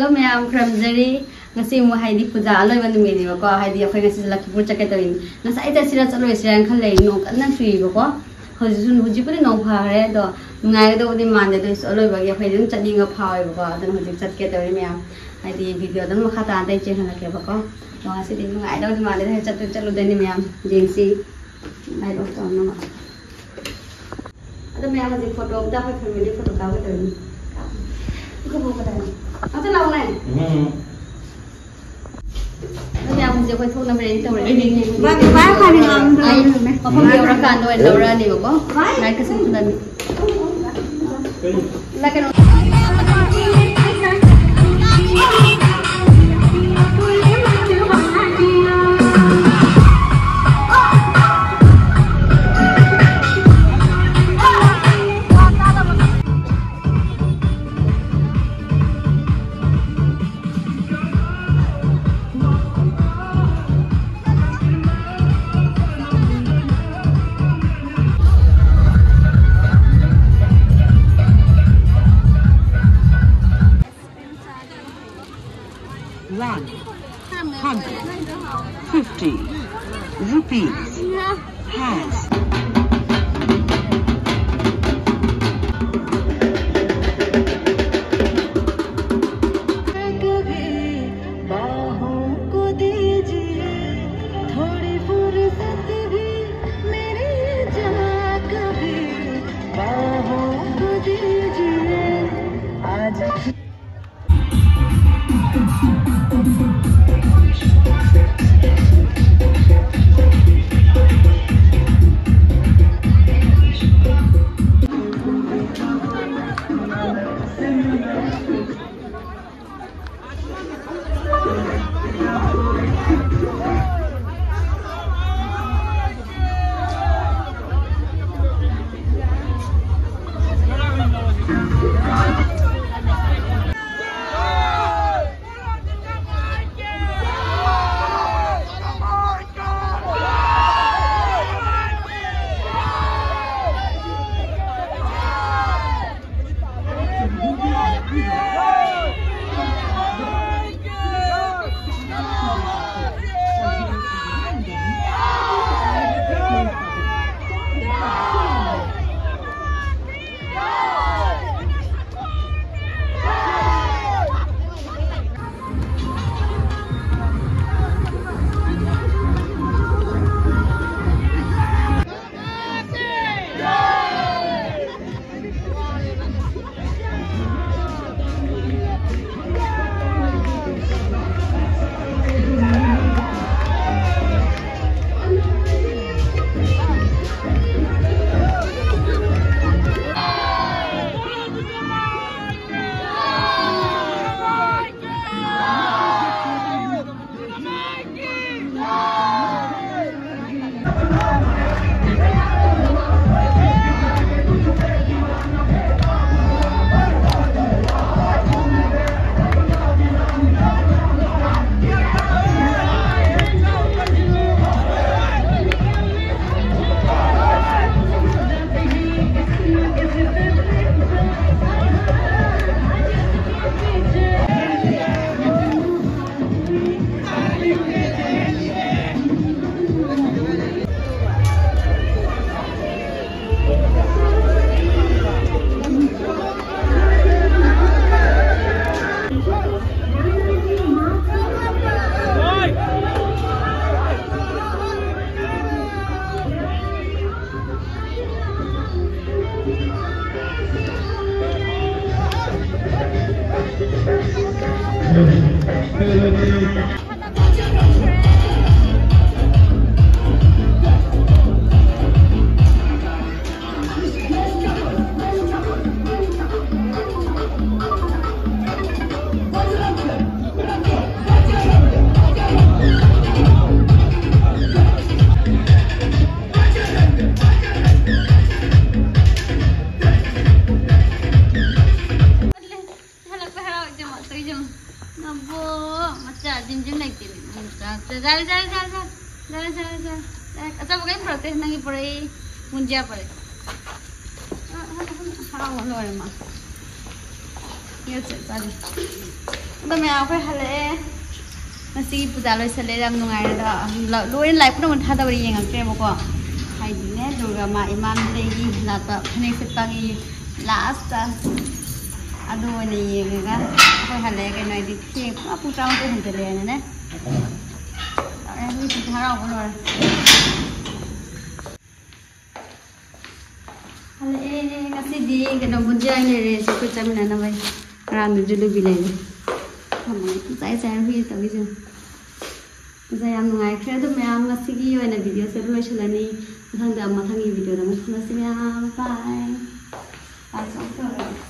Hello ma'am खरमजरी ngasi mu haidi puja aloi ban mi ni ko haidi akhoi ngasi Lakipur chake toin ngasai ta sira chaloi sira khalei no kan tui ko hoji huji puri no phare do ngai do di man de aloi ba ge phai dum chani nga phai ko dan hoji chat ke toin ma'am haidi video dan makha ta dai che hana ke ko no asi di ngai do di man de chat chalu de ni ma'am jingsi ngai do to no ada ma'am haji photo da phai family photo ka ko toin ko ko da ata lau nai Nhà mình sẽ quay thu năm nay tàu này đi vác hai mươi ngàn thôi mà không nhiều ra cạn rồi đầu ra nhiều có này cái sự lần là cái $150 has अच्छा bukan protes nangi pore munja pore. Hawa loh emang. yêu chuyện gia đình ba mẹ phải hả lẽ nó xí phụ gia lôi xe lê làm ngày đó lỡ đuôi lại cũng mình thay đổi gì ngắm chơi bao hay gì nè rồi mà iman đây là tập này phải tagi last đôi này cái phải hả lẽ cái này thì chơi cũng phụ trao cái hình tượng này nè em đi chơi tháo đâu rồi hãy cái gì cái nó bún chả này rồi sẽ có chấm này nó vậy làm được dulu bilai kamu saya huy tapi jam saya mengai kira tu memang masih gila na video seru macam ni thang dah matang ini video dah macam nasi memang bye bye